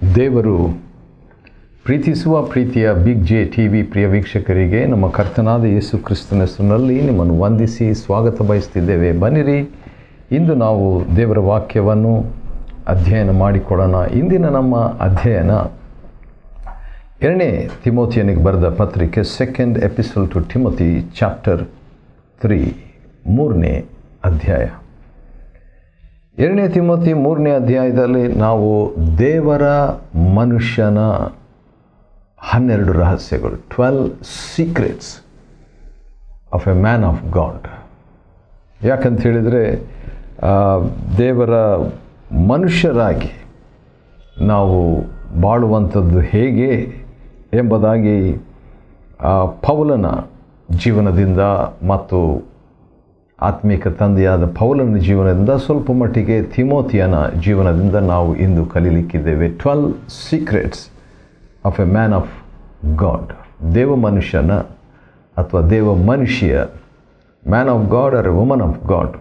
ದೇವರು ಪ್ರೀತಿಸುವ ಪ್ರೀತಿಯ ಬಿಗ್ ಜೆ ಟಿ ವಿ ಪ್ರಿಯ ವೀಕ್ಷಕರಿಗೆ ನಮ್ಮ ಕರ್ತನಾದ ಯೇಸು ಕ್ರಿಸ್ತನ ಹೆಸರಿನಲ್ಲಿ ನಿಮ್ಮನ್ನು ವಂದಿಸಿ ಸ್ವಾಗತ ಬಯಸ್ತಿದ್ದೇವೆ. ಬನ್ನಿರಿ, ಇಂದು ನಾವು ದೇವರ ವಾಕ್ಯವನ್ನು ಅಧ್ಯಯನ ಮಾಡಿಕೊಳ್ಳೋಣ. ಇಂದಿನ ನಮ್ಮ ಅಧ್ಯಯನ 2ನೇ ತಿಮೋಥಿಯನಿಗೆ ಬರೆದ ಪತ್ರಿಕೆ ಸೆಕೆಂಡ್ ಎಪಿಸೋಡ್ ಟು ಟಿಮೋಥಿ ಚಾಪ್ಟರ್ 3 3ನೇ ಅಧ್ಯಾಯ. 2ನೇ ತಿಮೋಥಿ 3ನೇ ಅಧ್ಯಾಯದಲ್ಲಿ ನಾವು ದೇವರ ಮನುಷ್ಯನ 12 ರಹಸ್ಯಗಳು, 12 secrets of a man of god. ಯಾಕಂತ ಹೇಳಿದರೆ ದೇವರ ಮನುಷ್ಯರಾಗಿ ನಾವು ಬಾಳುವಂಥದ್ದು ಹೇಗೆ ಎಂಬುದಾಗಿ ಪೌಲನ ಜೀವನದಿಂದ ಮತ್ತು ಆತ್ಮಿಕ ತಂದೆಯಾದ ಪೌಲನ ಜೀವನದಿಂದ ಸ್ವಲ್ಪ ಮಟ್ಟಿಗೆ ತಿಮೋಥಿಯನ ಜೀವನದಿಂದ ನಾವು ಇಂದು ಕಲೀಲಿಕ್ಕಿದ್ದೇವೆ. 12 secrets of a man of God. ದೇವ ಮನುಷ್ಯನ ಅಥವಾ ದೇವ ಮನುಷ್ಯ, man of God or woman of God,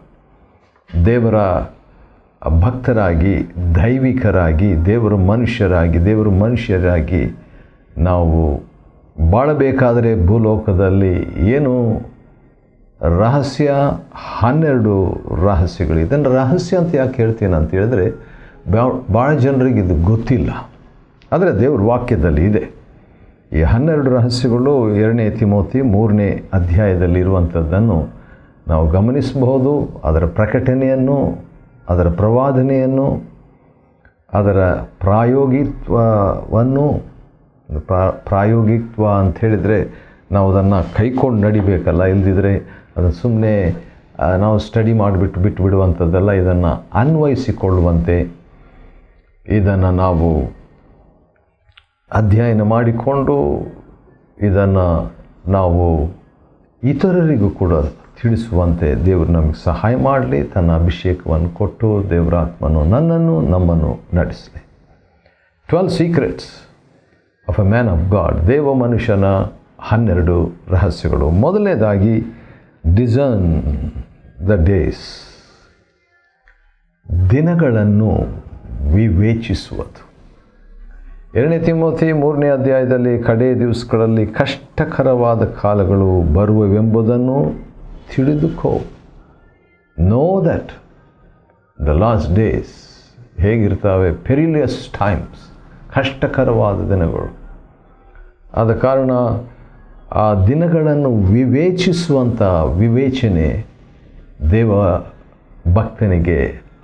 ದೇವರ ಭಕ್ತರಾಗಿ, ದೈವಿಕರಾಗಿ, ದೇವರ ಮನುಷ್ಯರಾಗಿ ನಾವು ಬಾಳಬೇಕಾದರೆ ಭಾಳಬೇಕಾದರೆ ಏನು ರಹಸ್ಯ, 12 ರಹಸ್ಯಗಳು. ಇದನ್ನು ರಹಸ್ಯ ಅಂತ ಯಾಕೆ ಹೇಳ್ತೀನಿ ಅಂತ ಹೇಳಿದ್ರೆ, ಭಾಳ ಜನರಿಗೆ ಇದು ಗೊತ್ತಿಲ್ಲ, ಆದರೆ ದೇವ್ರ ವಾಕ್ಯದಲ್ಲಿ ಇದೆ. ಈ 12 ರಹಸ್ಯಗಳು 2ನೇ ತಿಮೋಥಿ 3ನೇ ಅಧ್ಯಾಯದಲ್ಲಿ ಇರುವಂಥದ್ದನ್ನು ನಾವು ಗಮನಿಸಬಹುದು. ಅದರ ಪ್ರಕಟಣೆಯನ್ನು, ಅದರ ಪ್ರವಾದನೆಯನ್ನು, ಅದರ ಪ್ರಾಯೋಗಿತ್ವ ಅಂತ ಹೇಳಿದರೆ ನಾವು ಅದನ್ನು ಕೈಕೊಂಡು ನಡಿಬೇಕಲ್ಲ, ಇಲ್ಲದಿದ್ದರೆ ಅದನ್ನು ಸುಮ್ಮನೆ ನಾವು ಸ್ಟಡಿ ಬಿಟ್ಟು ಬಿಡುವಂಥದ್ದಲ್ಲ. ಇದನ್ನು ಅನ್ವಯಿಸಿಕೊಳ್ಳುವಂತೆ ಇದನ್ನು ನಾವು ಅಧ್ಯಯನ ಮಾಡಿಕೊಂಡು ಇದನ್ನು ನಾವು ಇತರರಿಗೂ ಕೂಡ ತಿಳಿಸುವಂತೆ ದೇವರು ನಮಗೆ ಸಹಾಯ ಮಾಡಲಿ. ತನ್ನ ಅಭಿಷೇಕವನ್ನು ಕೊಟ್ಟು ದೇವರ ಆತ್ಮನು ನಮ್ಮನ್ನು ನಡೆಸಲಿ. 12 secrets of a man of God, ದೇವ ಮನುಷ್ಯನ 12 ರಹಸ್ಯಗಳು. ಮೊದಲನೇದಾಗಿ ಡಿಸರ್ನ್ ದ ಡೇಸ್, ದಿನಗಳನ್ನು ವಿವೇಚಿಸುವುದು. 2ನೇ ತಿಮೋಥಿ 3ನೇ ಅಧ್ಯಾಯದಲ್ಲಿ ಕಡೇ ದಿವಸಗಳಲ್ಲಿ ಕಷ್ಟಕರವಾದ ಕಾಲಗಳು ಬರುವವೆಂಬುದನ್ನು ತಿಳಿದುಕೋ. Know that the last days ಹೇಗಿರ್ತಾವೆ, ಪೆರಿಲಿಯಸ್ ಟೈಮ್ಸ್, ಕಷ್ಟಕರವಾದ ದಿನಗಳು. ಆದ ಕಾರಣ ಆ ದಿನಗಳನ್ನು ವಿವೇಚಿಸುವಂಥ ವಿವೇಚನೆ ದೇವ ಭಕ್ತನಿಗೆ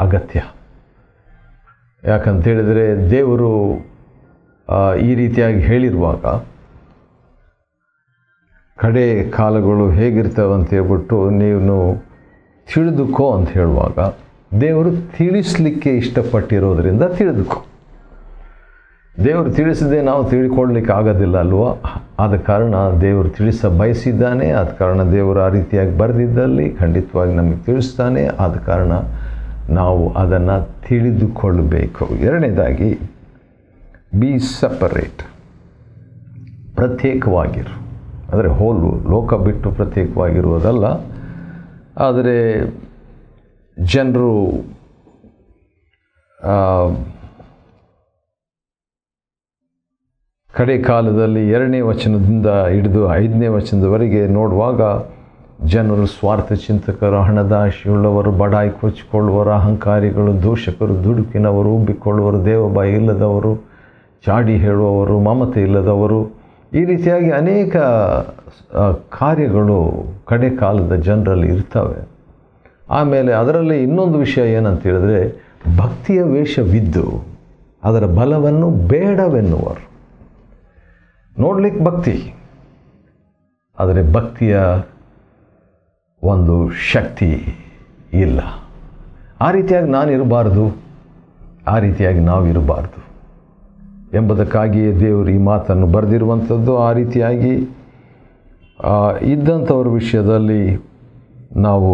ಅಗತ್ಯ. ಯಾಕಂತೇಳಿದರೆ ದೇವರು ಈ ರೀತಿಯಾಗಿ ಹೇಳಿರುವಾಗ, ಕಡೆ ಕಾಲಗಳು ಹೇಗಿರ್ತವೆ ಅಂತ ಹೇಳ್ಬಿಟ್ಟು ನೀನು ತಿಳಿದುಕೋ ಅಂತ ಹೇಳುವಾಗ, ದೇವರು ತಿಳಿಸಲಿಕ್ಕೆ ಇಷ್ಟಪಟ್ಟಿರೋದ್ರಿಂದ ತಿಳಿದುಕೋ. ದೇವರು ತಿಳಿಸದೆ ನಾವು ತಿಳ್ಕೊಳ್ಳಿಕ್ಕೆ ಆಗೋದಿಲ್ಲ ಅಲ್ವಾ? ಆದ ಕಾರಣ ದೇವರು ತಿಳಿಸ ಬಯಸಿದ್ದಾನೆ. ಆದ ಕಾರಣ ದೇವರು ಆ ರೀತಿಯಾಗಿ ಬರೆದಿದ್ದಲ್ಲಿ ಖಂಡಿತವಾಗಿ ನಮಗೆ ತಿಳಿಸ್ತಾನೆ. ಆದ ಕಾರಣ ನಾವು ಅದನ್ನು ತಿಳಿದುಕೊಳ್ಳಬೇಕು. 2ನೇದಾಗಿ ಬಿ ಸಪರೇಟ್, ಪ್ರತ್ಯೇಕವಾಗಿರು. ಅಂದರೆ ಹೋಲು ಲೋಕ ಬಿಟ್ಟು ಪ್ರತ್ಯೇಕವಾಗಿರುವುದಲ್ಲ, ಆದರೆ ಜನರು ಕಡೆ ಕಾಲದಲ್ಲಿ 2ನೇ ವಚನದಿಂದ ಹಿಡಿದು 5ನೇ ವಚನದವರೆಗೆ ನೋಡುವಾಗ ಜನರು ಸ್ವಾರ್ಥ ಚಿಂತಕರು, ಹಣದಾಶೆಯುಳ್ಳವರು, ಬಡಾಯಿ ಕೊಚ್ಚಿಕೊಳ್ಳುವರು, ಅಹಂಕಾರಿಗಳು, ದೂಷಕರು, ದುಡುಕಿನವರು, ಉಬ್ಬಿಕೊಳ್ಳುವರು, ದೇವಭಯ ಇಲ್ಲದವರು, ಚಾಡಿ ಹೇಳುವವರು, ಮಮತೆ ಇಲ್ಲದವರು, ಈ ರೀತಿಯಾಗಿ ಅನೇಕ ಕಾರ್ಯಗಳು ಕಡೆ ಕಾಲದ ಜನರಲ್ಲಿ ಇರ್ತವೆ. ಆಮೇಲೆ ಅದರಲ್ಲಿ ಇನ್ನೊಂದು ವಿಷಯ ಏನಂತ ಹೇಳಿದ್ರೆ, ಭಕ್ತಿಯ ವೇಷವಿದ್ದು ಅದರ ಬಲವನ್ನು ಬೇಡವೆನ್ನುವರು. ನೋಡ್ಲಿಕ್ಕೆ ಭಕ್ತಿ, ಆದರೆ ಭಕ್ತಿಯ ಒಂದು ಶಕ್ತಿ ಇಲ್ಲ. ಆ ರೀತಿಯಾಗಿ ನಾನಿರಬಾರ್ದು, ಆ ರೀತಿಯಾಗಿ ನಾವಿರಬಾರ್ದು ಎಂಬುದಕ್ಕಾಗಿಯೇ ದೇವರು ಈ ಮಾತನ್ನು ಬರೆದಿರುವಂಥದ್ದು. ಆ ರೀತಿಯಾಗಿ ಇದ್ದಂಥವ್ರ ವಿಷಯದಲ್ಲಿ ನಾವು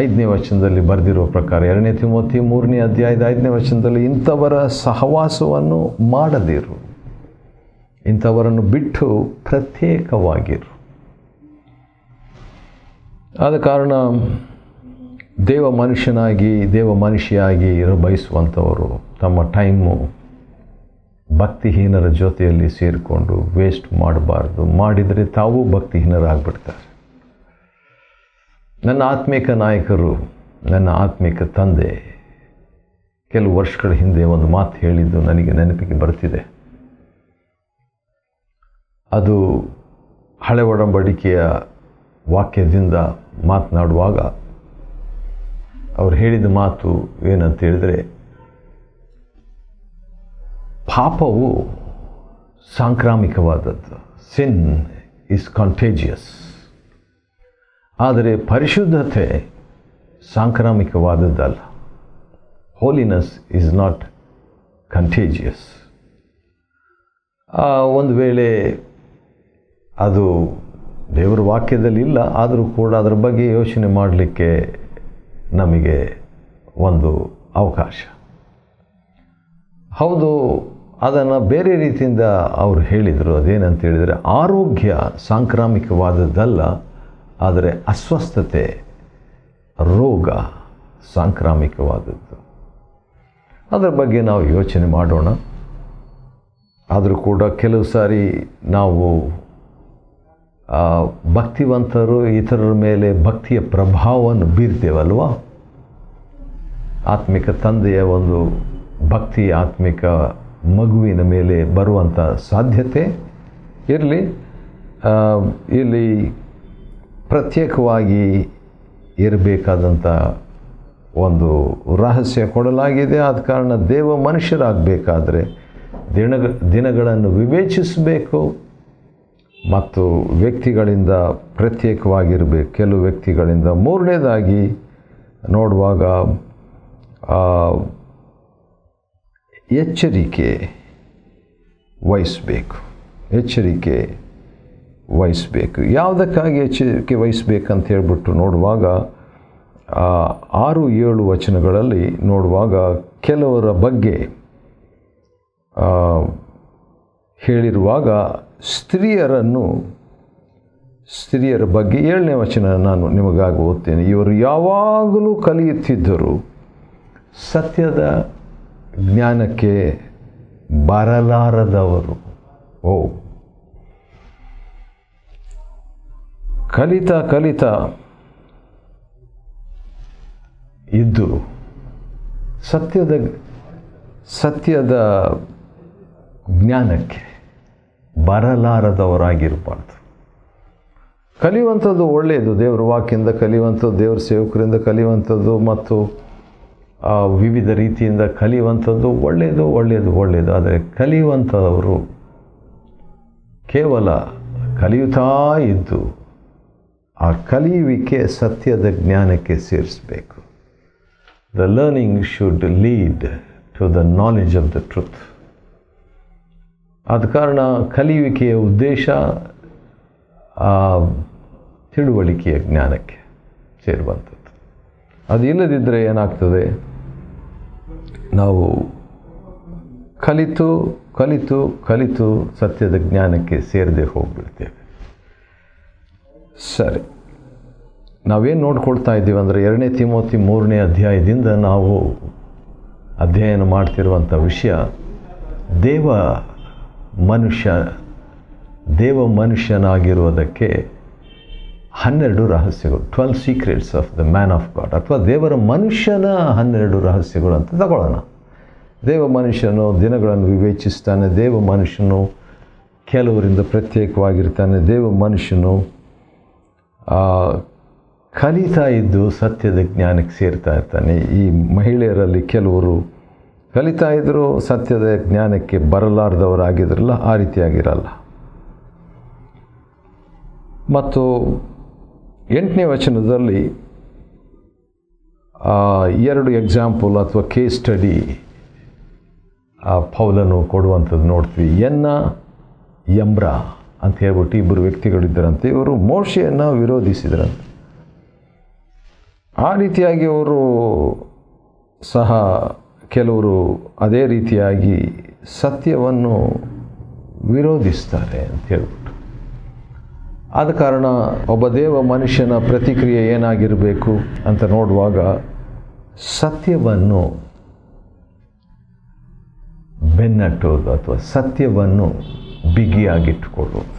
5ನೇ ವಚನದಲ್ಲಿ ಬರೆದಿರುವ ಪ್ರಕಾರ, 2ನೇ ತಿಮೋಥಿ 3ನೇ ಅಧ್ಯಾಯದ 5ನೇ ವಚನದಲ್ಲಿ, ಇಂಥವರ ಸಹವಾಸವನ್ನು ಮಾಡದಿರು, ಇಂಥವರನ್ನು ಬಿಟ್ಟು ಪ್ರತ್ಯೇಕವಾಗಿರು. ಆದ ಕಾರಣ ದೇವ ಮನುಷ್ಯನಾಗಿ, ದೇವ ಮನುಷ್ಯಾಗಿ ಬಯಸುವಂಥವರು ತಮ್ಮ ಟೈಮು ಭಕ್ತಿಹೀನರ ಜೊತೆಯಲ್ಲಿ ಸೇರಿಕೊಂಡು ವೇಸ್ಟ್ ಮಾಡಬಾರ್ದು. ಮಾಡಿದರೆ ತಾವೂ ಭಕ್ತಿಹೀನರಾಗ್ಬಿಡ್ತಾರೆ. ನನ್ನ ಆತ್ಮಿಕ ನಾಯಕರು, ನನ್ನ ಆತ್ಮಿಕ ತಂದೆ ಕೆಲವು ವರ್ಷಗಳ ಹಿಂದೆ ಒಂದು ಮಾತು ಹೇಳಿದ್ದು ನನಗೆ ನೆನಪಿಗೆ ಬರ್ತಿದೆ. ಅದು ಹಳೆ ಒಡಂಬಡಿಕೆಯ ವಾಕ್ಯದಿಂದ ಮಾತನಾಡುವಾಗ ಅವರು ಹೇಳಿದ ಮಾತು ಏನಂತ ಹೇಳಿದರೆ, ಪಾಪವು ಸಾಂಕ್ರಾಮಿಕವಾದದ್ದು, ಸಿನ್ ಈಸ್ ಕಾಂಟೇಜಿಯಸ್. ಆದರೆ ಪರಿಶುದ್ಧತೆ ಸಾಂಕ್ರಾಮಿಕವಾದದ್ದಲ್ಲ. Holiness is not contagious. ಒಂದು ವೇಳೆ ಅದು ದೇವರ ವಾಕ್ಯದಲ್ಲಿ ಇಲ್ಲ, ಆದರೂ ಕೂಡ ಅದರ ಬಗ್ಗೆ ಯೋಚನೆ ಮಾಡಲಿಕ್ಕೆ ನಮಗೆ ಒಂದು ಅವಕಾಶ. ಹೌದು, ಅದನ್ನು ಬೇರೆ ರೀತಿಯಿಂದ ಅವರು ಹೇಳಿದರು. ಅದೇನಂತ ಹೇಳಿದರೆ, ಆರೋಗ್ಯ ಸಾಂಕ್ರಾಮಿಕವಾದದ್ದಲ್ಲ, ಆದರೆ ಅಸ್ವಸ್ಥತೆ, ರೋಗ ಸಾಂಕ್ರಾಮಿಕವಾದದ್ದು. ಅದರ ಬಗ್ಗೆ ನಾವು ಯೋಚನೆ ಮಾಡೋಣ. ಆದರೂ ಕೂಡ ಕೆಲವು ಸಾರಿ ನಾವು ಭಕ್ತಿವಂತರು ಇತರರ ಮೇಲೆ ಭಕ್ತಿಯ ಪ್ರಭಾವವನ್ನು ಬೀರ್ತೇವಲ್ವ. ಆತ್ಮಿಕ ತಂದೆಯ ಒಂದು ಭಕ್ತಿ ಆತ್ಮಿಕ ಮಗುವಿನ ಮೇಲೆ ಬರುವಂಥ ಸಾಧ್ಯತೆ ಇರಲಿ. ಇಲ್ಲಿ ಪ್ರತ್ಯೇಕವಾಗಿ ಇರಬೇಕಾದಂಥ ಒಂದು ರಹಸ್ಯ ಕೊಡಲಾಗಿದೆ. ಆದ ಕಾರಣ ದೇವ ಮನುಷ್ಯರಾಗಬೇಕಾದ್ರೆ ದಿನಗಳನ್ನು ವಿವೇಚಿಸಬೇಕು ಮತ್ತು ವ್ಯಕ್ತಿಗಳಿಂದ ಪ್ರತ್ಯೇಕವಾಗಿರಬೇಕು. ಕೆಲವು ವ್ಯಕ್ತಿಗಳಿಂದ. ಮೂರನೇದಾಗಿ ನೋಡುವಾಗ ಎಚ್ಚರಿಕೆ ವಹಿಸಬೇಕು. ಯಾವುದಕ್ಕಾಗಿ ಎಚ್ಚರಿಕೆ ವಹಿಸಬೇಕಂತ ಹೇಳ್ಬಿಟ್ಟು ನೋಡುವಾಗ 6-7 ವಚನಗಳಲ್ಲಿ ನೋಡುವಾಗ ಕೆಲವರ ಬಗ್ಗೆ ಹೇಳಿರುವಾಗ ಸ್ತ್ರೀಯರ ಬಗ್ಗೆ 7ನೇ ವಚನ ನಾನು ನಿಮಗಾಗಿ ಓದ್ತೇನೆ. ಇವರು ಯಾವಾಗಲೂ ಕಲಿಯುತ್ತಿದ್ದರು, ಸತ್ಯದ ಜ್ಞಾನಕ್ಕೆ ಬರಲಾರದವರು. ಕಲಿತಾ ಇದ್ದು ಸತ್ಯದ ಜ್ಞಾನಕ್ಕೆ ಬರಲಾರದವರಾಗಿರಬಾರ್ದು. ಕಲಿಯುವಂಥದ್ದು ಒಳ್ಳೆಯದು, ದೇವರ ವಾಕ್ಯದಿಂದ ಕಲಿಯುವಂಥದ್ದು, ದೇವರ ಸೇವಕರಿಂದ ಕಲಿಯುವಂಥದ್ದು ಮತ್ತು ವಿವಿಧ ರೀತಿಯಿಂದ ಕಲಿಯುವಂಥದ್ದು ಒಳ್ಳೆಯದು. ಆದರೆ ಕಲಿಯುವಂಥವರು ಕೇವಲ ಕಲಿಯುತ್ತಾ ಇದ್ದು ಆ ಕಲಿಯುವಿಕೆ ಸತ್ಯದ ಜ್ಞಾನಕ್ಕೆ ಸೇರಿಸಬೇಕು. The learning should lead to the knowledge of the truth. ಆದ ಕಾರಣ ಕಲಿಯುವಿಕೆಯ ಉದ್ದೇಶ ತಿಳುವಳಿಕೆಯ ಜ್ಞಾನಕ್ಕೆ ಸೇರುವಂಥದ್ದು. ಅದು ಇಲ್ಲದಿದ್ದರೆ ಏನಾಗ್ತದೆ, ನಾವು ಕಲಿತು ಸತ್ಯದ ಜ್ಞಾನಕ್ಕೆ ಸೇರದೆ ಹೋಗ್ಬಿಡ್ತೇವೆ. ಸರಿ, ನಾವೇನು ನೋಡ್ಕೊಳ್ತಾ ಇದ್ದೀವಿ ಅಂದರೆ 2 ತಿಮೋತಿ 3ನೇ ಅಧ್ಯಾಯದಿಂದ ನಾವು ಅಧ್ಯಯನ ಮಾಡ್ತಿರುವಂಥ ವಿಷಯ ದೇವ ಮನುಷ್ಯನಾಗಿರುವುದಕ್ಕೆ 12 ರಹಸ್ಯಗಳು, 12 secrets of the man of god, ಅಥವಾ ದೇವರ ಮನುಷ್ಯನ 12 ರಹಸ್ಯಗಳು ಅಂತ ತಗೊಳ್ಳೋಣ. ದೇವ ಮನುಷ್ಯನು ದಿನಗಳನ್ನು ವಿವೇಚಿಸ್ತಾನೆ, ದೇವ ಮನುಷ್ಯನು ಕೆಲವರಿಂದ ಪ್ರತ್ಯೇಕವಾಗಿರ್ತಾನೆ, ದೇವ ಮನುಷ್ಯನು ಕಲಿತಾ ಇದ್ದು ಸತ್ಯದ ಜ್ಞಾನಕ್ಕೆ ಸೇರ್ತಾ ಇರ್ತಾನೆ. ಈ ಮಹಿಳೆಯರಲ್ಲಿ ಕೆಲವರು ಕಲಿತಾ ಇದ್ದರು, ಸತ್ಯದ ಜ್ಞಾನಕ್ಕೆ ಬರಲಾರದವರಾಗಿದ್ರಲ್ಲ, ಆ ರೀತಿಯಾಗಿರಲ್ಲ. ಮತ್ತು 8ನೇ ವಚನದಲ್ಲಿ 2 ಎಕ್ಸಾಂಪಲ್ ಅಥವಾ ಕೇಸ್ ಸ್ಟಡಿ ಪೌಲನು ಕೊಡುವಂಥದ್ದು ನೋಡ್ತೀವಿ. ಎಂಬ್ರ ಅಂತ ಹೇಳ್ಬಿಟ್ಟು 2 ವ್ಯಕ್ತಿಗಳಿದ್ದರಂತೆ. ಇವರು ಮೋಶೆಯನ್ನು ವಿರೋಧಿಸಿದ್ರಂತೆ. ಆ ರೀತಿಯಾಗಿ ಅವರು ಸಹ ಕೆಲವರು ಅದೇ ರೀತಿಯಾಗಿ ಸತ್ಯವನ್ನು ವಿರೋಧಿಸ್ತಾರೆ ಅಂತ ಹೇಳ್ಬಿಟ್ಟು. ಆದ ಕಾರಣ ಒಬ್ಬ ದೇವ ಮನುಷ್ಯನ ಪ್ರತಿಕ್ರಿಯೆ ಏನಾಗಿರಬೇಕು ಅಂತ ನೋಡುವಾಗ ಸತ್ಯವನ್ನು ಬೆನ್ನಟ್ಟೋದು ಅಥವಾ ಸತ್ಯವನ್ನು ಬಿಗಿಯಾಗಿಟ್ಟುಕೊಳ್ಳೋದು.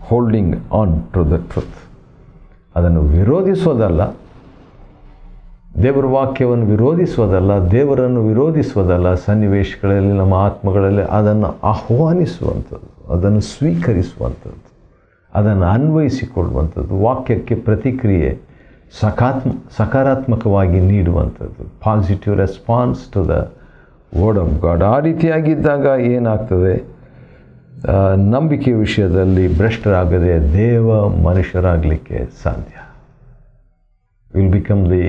Holding on to the truth. ಅದನ್ನು ವಿರೋಧಿಸೋದಲ್ಲ, ದೇವರ ವಾಕ್ಯವನ್ನು ವಿರೋಧಿಸುವುದಲ್ಲ, ದೇವರನ್ನು ವಿರೋಧಿಸುವುದಲ್ಲ, ಸನ್ನಿವೇಶಗಳಲ್ಲಿ ನಮ್ಮ ಆತ್ಮಗಳಲ್ಲಿ ಅದನ್ನು ಆಹ್ವಾನಿಸುವಂಥದ್ದು, ಅದನ್ನು ಸ್ವೀಕರಿಸುವಂಥದ್ದು, ಅದನ್ನು ಅನ್ವಯಿಸಿಕೊಳ್ಳುವಂಥದ್ದು, ವಾಕ್ಯಕ್ಕೆ ಪ್ರತಿಕ್ರಿಯೆ ಸಕಾರಾತ್ಮಕವಾಗಿ ನೀಡುವಂಥದ್ದು, positive response to the word of God. ಆ ರೀತಿಯಾಗಿದ್ದಾಗ ಏನಾಗ್ತದೆ, ನಂಬಿಕೆ ವಿಷಯದಲ್ಲಿ ಭ್ರಷ್ಟರಾಗದೆ ದೇವ ಮನುಷ್ಯರಾಗಲಿಕ್ಕೆ ಸಾಧ್ಯ. Will become the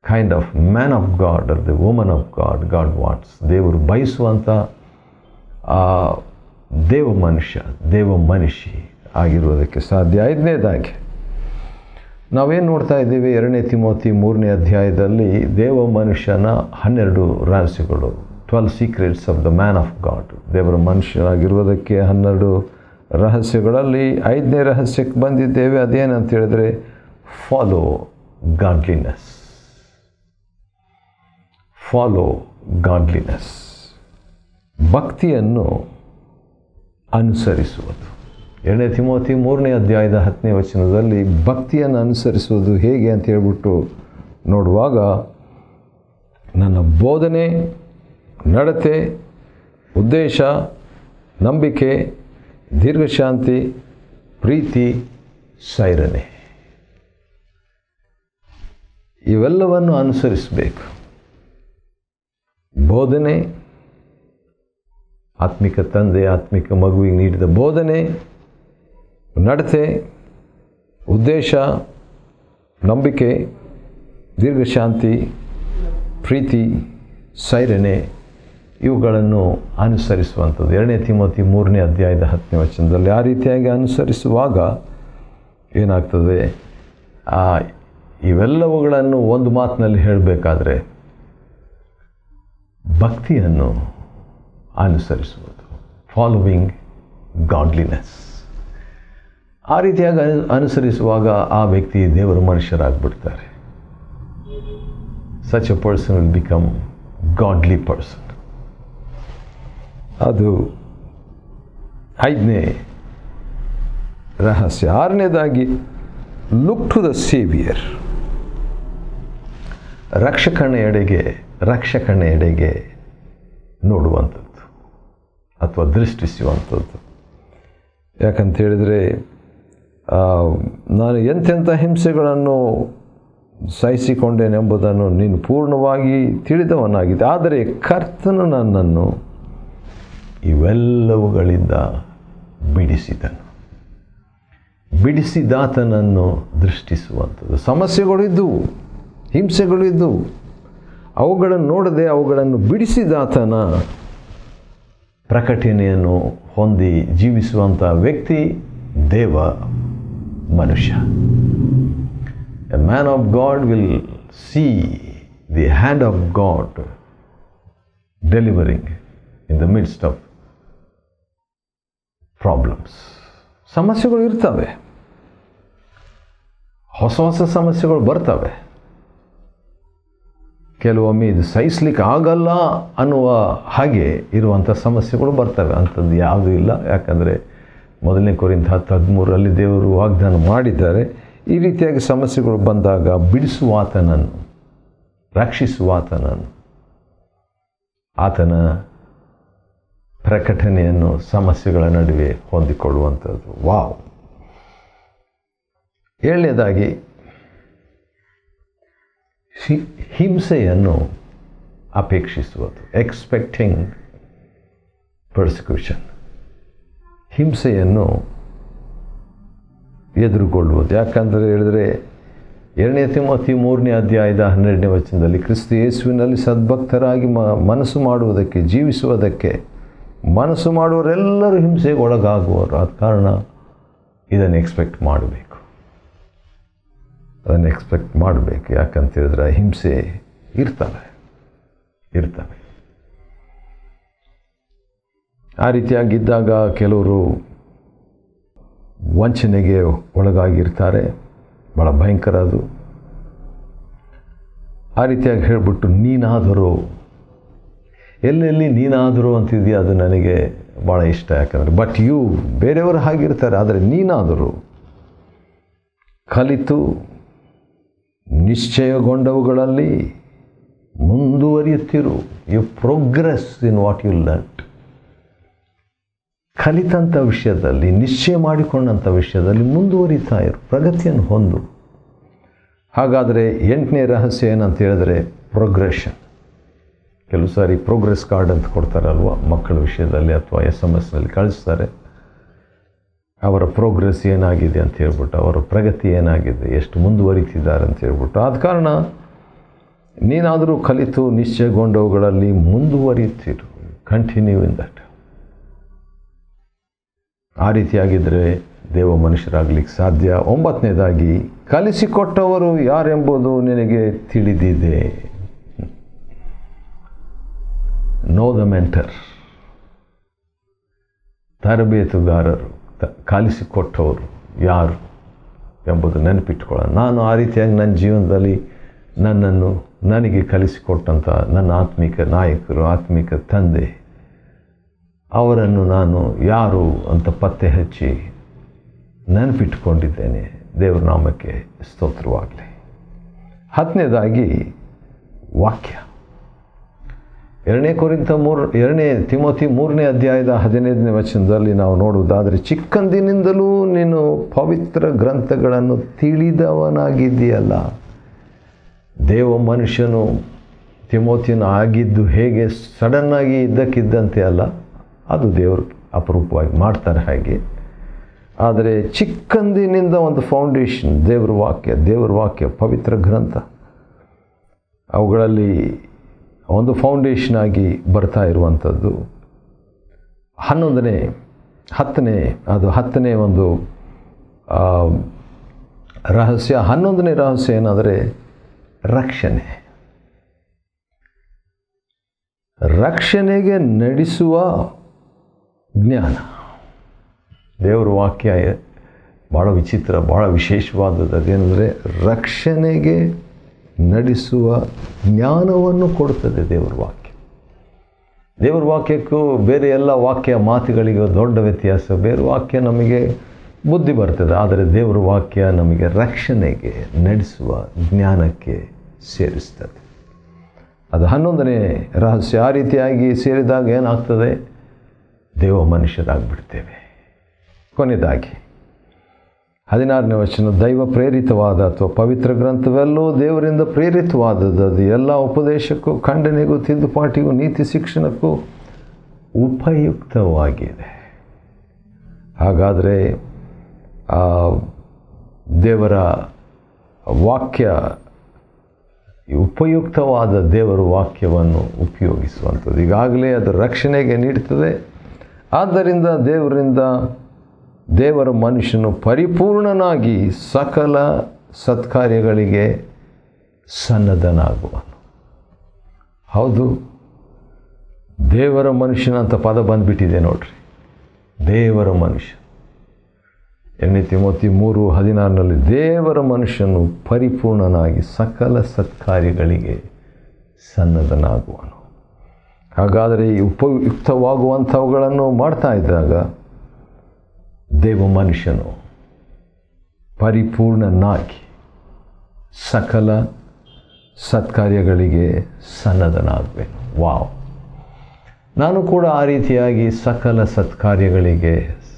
kind of man of God or the woman of God God wants. ದೇವರು ಬಯಸುವಂಥ ದೇವ ಮನುಷ್ಯ, ದೇವ ಮನುಷ್ಯ ಆಗಿರುವುದಕ್ಕೆ ಸಾಧ್ಯ. 5ನೇದಾಗಿ ನಾವೇನು ನೋಡ್ತಾ ಇದ್ದೀವಿ, 2 ತಿಮೋತಿ 3ನೇ ಅಧ್ಯಾಯದಲ್ಲಿ ದೇವ ಮನುಷ್ಯನ 12 ರಹಸ್ಯಗಳು, 12 secrets of the man of God. ದೇವರ ಮನುಷ್ಯನಾಗಿರುವುದಕ್ಕೆ 12 ರಹಸ್ಯಗಳಲ್ಲಿ 5ನೇ ರಹಸ್ಯಕ್ಕೆ ಬಂದಿದ್ದೇವೆ. ಅದೇನಂತ ಹೇಳಿದ್ರೆ, ಫಾಲೋ ಗಾಡ್ಲಿನೆಸ್. ಫಾಲೋ ಗಾಡ್ಲಿನೆಸ್, ಭಕ್ತಿಯನ್ನು ಅನುಸರಿಸುವುದು. 2 ತಿಮೋತಿ 3ನೇ ಅಧ್ಯಾಯದ 10ನೇ ವಚನದಲ್ಲಿ ಭಕ್ತಿಯನ್ನು ಅನುಸರಿಸುವುದು ಹೇಗೆ ಅಂತ ಹೇಳ್ಬಿಟ್ಟು ನೋಡುವಾಗ, ನನ್ನ ಬೋಧನೆ, ನಡತೆ, ಉದ್ದೇಶ, ನಂಬಿಕೆ, ದೀರ್ಘಶಾಂತಿ, ಪ್ರೀತಿ, ಸೈರಣೆ, ಇವೆಲ್ಲವನ್ನು ಅನುಸರಿಸಬೇಕು. ಬೋಧನೆ, ಆತ್ಮಿಕ ತಂದೆ ಆತ್ಮಿಕ ಮಗುವಿಗೆ ನೀಡಿದ ಬೋಧನೆ, ನಡತೆ, ಉದ್ದೇಶ, ನಂಬಿಕೆ, ದೀರ್ಘಶಾಂತಿ, ಪ್ರೀತಿ, ಸೈರಣೆ, ಇವುಗಳನ್ನು ಅನುಸರಿಸುವಂಥದ್ದು. 2 ತಿಮೋತಿ 3ನೇ ಅಧ್ಯಾಯದ 10ನೇ ವಚನದಲ್ಲಿ ಆ ರೀತಿಯಾಗಿ ಅನುಸರಿಸುವಾಗ ಏನಾಗ್ತದೆ, ಇವೆಲ್ಲವುಗಳನ್ನು ಒಂದು ಮಾತಿನಲ್ಲಿ ಹೇಳಬೇಕಾದ್ರೆ ಭಕ್ತಿಯನ್ನು ಅನುಸರಿಸುವುದು, ಫಾಲೋವಿಂಗ್ ಗಾಡ್ಲಿನೆಸ್. ಆ ರೀತಿಯಾಗಿ ಅನುಸರಿಸುವಾಗ ಆ ವ್ಯಕ್ತಿ ದೇವರ ಮನುಷ್ಯರಾಗ್ಬಿಡ್ತಾರೆ. Such a person will become godly person. ಅದು 5ನೇ ರಹಸ್ಯ. 6ನೇದಾಗಿ, ಲುಕ್ ಟು ದ ಸೇವಿಯರ್. ರಕ್ಷಕನ ಎಡೆಗೆ ನೋಡುವಂಥದ್ದು ಅಥವಾ ದೃಷ್ಟಿಸುವಂಥದ್ದು. ಯಾಕಂತ ಹೇಳಿದರೆ, ನಾನು ಎಂತೆಂಥ ಹಿಂಸೆಗಳನ್ನು ಸಹಿಸಿಕೊಂಡೇನೆಂಬುದನ್ನು ನೀನು ಪೂರ್ಣವಾಗಿ ತಿಳಿದವನಾಗಿದೆ. ಆದರೆ ಕರ್ತನು ನನ್ನನ್ನು ಇವೆಲ್ಲವುಗಳಿಂದ ಬಿಡಿಸಿದಾತನನ್ನು ದೃಷ್ಟಿಸುವಂಥದ್ದು. ಸಮಸ್ಯೆಗಳು ಇದ್ದವು, ಹಿಂಸೆಗಳು ಇದ್ದವು, ಅವುಗಳನ್ನು ನೋಡದೆ ಅವುಗಳನ್ನು ಬಿಡಿಸಿದಾತನ ಪ್ರಕಟಣೆಯನ್ನು ಹೊಂದಿ ಜೀವಿಸುವಂಥ ವ್ಯಕ್ತಿ ದೇವ ಮನುಷ್ಯ. A man of god will see the hand of god delivering in the midst of problems. ಸಮಸ್ಯೆಗಳು ಇರ್ತವೆ, ಹೊಸ ಹೊಸ ಸಮಸ್ಯೆಗಳು ಬರ್ತವೆ. ಕೆಲವೊಮ್ಮೆ ಇದು ಸಹಿಸ್ಲಿಕ್ಕೆ ಆಗಲ್ಲ ಅನ್ನುವ ಹಾಗೆ ಇರುವಂಥ ಸಮಸ್ಯೆಗಳು ಬರ್ತವೆ. ಅಂಥದ್ದು ಯಾವುದೂ ಇಲ್ಲ. ಯಾಕಂದರೆ 1 ಕೊರಿಂಥ 10:13 ದೇವರು ವಾಗ್ದಾನ ಮಾಡಿದ್ದಾರೆ, ಈ ರೀತಿಯಾಗಿ ಸಮಸ್ಯೆಗಳು ಬಂದಾಗ ಬಿಡಿಸುವಾತನನ್ನು, ರಕ್ಷಿಸುವಾತನನ್ನು, ಆತನ ಪ್ರಕಟಣೆಯನ್ನು ಸಮಸ್ಯೆಗಳ ನಡುವೆ ಹೊಂದಿಕೊಳ್ಳುವಂಥದ್ದು. ವಾವ್. 7ನೇದಾಗಿ, ಹಿಂಸೆಯನ್ನು ಅಪೇಕ್ಷಿಸುವುದು, ಎಕ್ಸ್ಪೆಕ್ಟಿಂಗ್ ಪರ್ಸಿಕ್ಯೂಷನ್. ಹಿಂಸೆಯನ್ನು ಎದುರುಗೊಳ್ಳುವುದು. ಯಾಕಂದರೆ ಹೇಳಿದರೆ 2 ತಿಮೋತಿ 3ನೇ ಅಧ್ಯಾಯದ 12ನೇ ವಚನದಲ್ಲಿ, ಕ್ರಿಸ್ತ ಯೇಸುವಿನಲ್ಲಿ ಸದ್ಭಕ್ತರಾಗಿ ಮನಸ್ಸು ಮಾಡುವುದಕ್ಕೆ, ಜೀವಿಸುವುದಕ್ಕೆ ಮನಸ್ಸು ಮಾಡುವವರೆಲ್ಲರೂ ಹಿಂಸೆಗೆ ಒಳಗಾಗುವರು. ಆದ ಕಾರಣ ಇದನ್ನು ಎಕ್ಸ್ಪೆಕ್ಟ್ ಮಾಡಬೇಕು. ಯಾಕಂತ ಹೇಳಿದ್ರೆ ಹಿಂಸೆ ಇರ್ತವೆ. ಆ ರೀತಿಯಾಗಿದ್ದಾಗ ಕೆಲವರು ವಂಚನೆಗೆ ಒಳಗಾಗಿರ್ತಾರೆ. ಭಾಳ ಭಯಂಕರ ಅದು. ಆ ರೀತಿಯಾಗಿ ಹೇಳಿಬಿಟ್ಟು, ನೀನಾದರೂ ಎಲ್ಲೆಲ್ಲಿ ನೀನಾದರೂ ಅಂತಿದೆಯಾ, ಅದು ನನಗೆ ಭಾಳ ಇಷ್ಟ. ಯಾಕಂದರೆ ಬೇರೆಯವರು ಹಾಗಿರ್ತಾರೆ, ಆದರೆ ನೀನಾದರೂ ಕಲಿತು ನಿಶ್ಚಯಗೊಂಡವುಗಳಲ್ಲಿ ಮುಂದುವರಿಯುತ್ತಿರು. You progress in what you learned. ಕಲಿತಂಥ ವಿಷಯದಲ್ಲಿ, ನಿಶ್ಚಯ ಮಾಡಿಕೊಂಡಂಥ ವಿಷಯದಲ್ಲಿ ಮುಂದುವರಿತಾ ಇರು, ಪ್ರಗತಿಯನ್ನು ಹೊಂದು. ಹಾಗಾದರೆ 8ನೇ ರಹಸ್ಯ ಏನಂತ ಹೇಳಿದ್ರೆ ಪ್ರೋಗ್ರೆಷನ್. ಕೆಲವು ಸಾರಿ ಪ್ರೋಗ್ರೆಸ್ ಕಾರ್ಡ್ ಅಂತ ಕೊಡ್ತಾರಲ್ವ ಮಕ್ಕಳ ವಿಷಯದಲ್ಲಿ, ಅಥವಾ SMS ಕಳಿಸ್ತಾರೆ. ಅವರ ಪ್ರೋಗ್ರೆಸ್ ಏನಾಗಿದೆ ಅಂತ ಹೇಳ್ಬಿಟ್ಟು, ಅವರ ಪ್ರಗತಿ ಏನಾಗಿದೆ, ಎಷ್ಟು ಮುಂದುವರಿತಿದ್ದಾರೆ ಅಂತ ಹೇಳ್ಬಿಟ್ಟು. ಆದ ಕಾರಣ ನೀನಾದರೂ ಕಲಿತು ನಿಶ್ಚಯಗೊಂಡವುಗಳಲ್ಲಿ ಮುಂದುವರಿಯುತ್ತಿರು. Continue in that. ಆ ರೀತಿಯಾಗಿದ್ದರೆ ದೇವ ಮನುಷ್ಯರಾಗಲಿಕ್ಕೆ ಸಾಧ್ಯ. 9ನೇದಾಗಿ, ಕಲಿಸಿಕೊಟ್ಟವರು ಯಾರೆಂಬುದು ನಿನಗೆ ತಿಳಿದಿದೆ. Know the mentor. ತರಬೇತುಗಾರರು, ಕಲಿಸಿಕೊಟ್ಟವರು ಯಾರು ಎಂಬುದು ನೆನಪಿಟ್ಕೊಳ್ಳೋಣ. ನಾನು ಆ ರೀತಿಯಾಗಿ ನನ್ನ ಜೀವನದಲ್ಲಿ ನನಗೆ ಕಲಿಸಿಕೊಟ್ಟಂಥ ನನ್ನ ಆತ್ಮಿಕ ನಾಯಕರು, ಆತ್ಮಿಕ ತಂದೆ, ಅವರನ್ನು ನಾನು ಯಾರು ಅಂತ ಪತ್ತೆ ಹಚ್ಚಿ ನೆನಪಿಟ್ಟುಕೊಂಡಿದ್ದೇನೆ. ದೇವರ ನಾಮಕ್ಕೆ ಸ್ತೋತ್ರವಾಗಲಿ. 10ನೇದಾಗಿ ವಾಕ್ಯ. 2 ತಿಮೋಥಿ 3ನೇ ಅಧ್ಯಾಯದ 15ನೇ ವಚನದಲ್ಲಿ ನಾವು ನೋಡುವುದಾದರೆ, ಚಿಕ್ಕಂದಿನಿಂದಲೂ ನೀನು ಪವಿತ್ರ ಗ್ರಂಥಗಳನ್ನು ತಿಳಿದವನಾಗಿದ್ದೀಯಲ್ಲ. ದೇವ ಮನುಷ್ಯನು ತಿಮೋಥಿನ ಆಗಿದ್ದು ಹೇಗೆ ಸಡನ್ನಾಗಿ ಇದ್ದಕ್ಕಿದ್ದಂತೆ ಅಲ್ಲ, ಅದು ದೇವರು ಅಪರೂಪವಾಗಿ ಮಾಡ್ತಾರೆ ಹಾಗೆ. ಆದರೆ ಚಿಕ್ಕಂದಿನಿಂದ ಒಂದು ಫೌಂಡೇಶನ್, ದೇವರ ವಾಕ್ಯ ಪವಿತ್ರ ಗ್ರಂಥ, ಅವುಗಳಲ್ಲಿ ಒಂದು ಫೌಂಡೇಶನ್ ಆಗಿ ಬರ್ತಾ ಇರುವಂಥದ್ದು. 10ನೇ ಒಂದು ರಹಸ್ಯ. 11ನೇ ರಹಸ್ಯ ಏನಾದರೆ ರಕ್ಷಣೆ. ರಕ್ಷಣೆಗೆ ನಡೆಸುವ ಜ್ಞಾನ. ದೇವರ ವಾಕ್ಯ ಭಾಳ ವಿಚಿತ್ರ, ಭಾಳ ವಿಶೇಷವಾದದ್ದು. ಅದೇನೆಂದರೆ ರಕ್ಷಣೆಗೆ ನಡೆಸುವ ಜ್ಞಾನವನ್ನು ಕೊಡುತ್ತದೆ ದೇವರ ವಾಕ್ಯ. ದೇವರ ವಾಕ್ಯಕ್ಕೂ ಬೇರೆ ಎಲ್ಲ ವಾಕ್ಯ ಮಾತುಗಳಿಗೂ ದೊಡ್ಡ ವ್ಯತ್ಯಾಸ. ಬೇರೆ ವಾಕ್ಯ ನಮಗೆ ಬುದ್ಧಿ ಬರ್ತದೆ, ಆದರೆ ದೇವರ ವಾಕ್ಯ ನಮಗೆ ರಕ್ಷಣೆಗೆ ನಡೆಸುವ ಜ್ಞಾನಕ್ಕೆ ಸೇರಿಸ್ತದೆ. ಅದು 11ನೇ ರಹಸ್ಯ. ಆ ರೀತಿಯಾಗಿ ಸೇರಿದಾಗ ಏನಾಗ್ತದೆ? ದೇವ ಮನುಷ್ಯರಾಗಿಬಿಡ್ತೇವೆ. ಕೊನೆಯದಾಗಿ 16ನೇ ವಚನ, ದೈವ ಪ್ರೇರಿತವಾದ ಅಥವಾ ಪವಿತ್ರ ಗ್ರಂಥವೆಲ್ಲೋ ದೇವರಿಂದ ಪ್ರೇರಿತವಾದದ್ದು. ಅದು ಎಲ್ಲ ಉಪದೇಶಕ್ಕೂ, ಖಂಡನೆಗೂ, ತಿದ್ದುಪಾಟಿಗೂ, ನೀತಿ ಶಿಕ್ಷಣಕ್ಕೂ ಉಪಯುಕ್ತವಾಗಿದೆ. ಹಾಗಾದರೆ ದೇವರ ವಾಕ್ಯ, ಉಪಯುಕ್ತವಾದ ದೇವರ ವಾಕ್ಯವನ್ನು ಉಪಯೋಗಿಸುವಂಥದ್ದು. ಈಗಾಗಲೇ ಅದು ರಕ್ಷಣೆಗೆ ನೀಡುತ್ತದೆ. ಆದ್ದರಿಂದ ದೇವರ ಮನುಷ್ಯನು ಪರಿಪೂರ್ಣನಾಗಿ ಸಕಲ ಸತ್ಕಾರ್ಯಗಳಿಗೆ ಸನ್ನದ್ಧನಾಗುವನು. ಹೌದು, ದೇವರ ಮನುಷ್ಯನಂತ ಪದ ಬಂದುಬಿಟ್ಟಿದೆ ನೋಡ್ರಿ. ದೇವರ ಮನುಷ್ಯ. 2 ತಿಮೋಥಿ 3:16 ದೇವರ ಮನುಷ್ಯನು ಪರಿಪೂರ್ಣನಾಗಿ ಸಕಲ ಸತ್ಕಾರ್ಯಗಳಿಗೆ ಸನ್ನದ್ಧನಾಗುವನು. ಹಾಗಾದರೆ ಈ ಉಪಯುಕ್ತವಾಗುವಂಥವುಗಳನ್ನು ಮಾಡ್ತಾ ಇದ್ದಾಗ ದೇವ ಮನುಷ್ಯನು ಪರಿಪೂರ್ಣನಾಗಿ ಸಕಲ ಸತ್ಕಾರ್ಯಗಳಿಗೆ ಸನ್ನದ್ಧನಾಗಬೇಕು. ವಾವ್! ನಾನು ಕೂಡ ಆ ರೀತಿಯಾಗಿ ಸಕಲ ಸತ್ಕಾರ್ಯಗಳಿಗೆ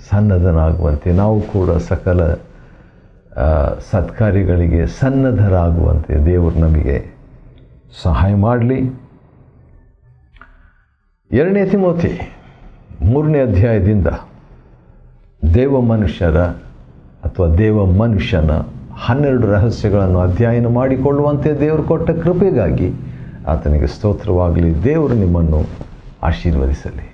ಸನ್ನದ್ಧನಾಗುವಂತೆ, ನಾವು ಕೂಡ ಸಕಲ ಸತ್ಕಾರ್ಯಗಳಿಗೆ ಸನ್ನದ್ಧರಾಗುವಂತೆ ದೇವರು ನಮಗೆ ಸಹಾಯ ಮಾಡಲಿ. 2 ತಿಮೋಥಿ 3ನೇ ಅಧ್ಯಾಯದಿಂದ ದೇವ ಮನುಷ್ಯನ 12 ರಹಸ್ಯಗಳನ್ನು ಅಧ್ಯಯನ ಮಾಡಿಕೊಳ್ಳುವಂತೆ ದೇವರು ಕೊಟ್ಟ ಕೃಪೆಗಾಗಿ ಆತನಿಗೆ ಸ್ತೋತ್ರವಾಗಲಿ. ದೇವರು ನಿಮ್ಮನ್ನು ಆಶೀರ್ವದಿಸಲಿ.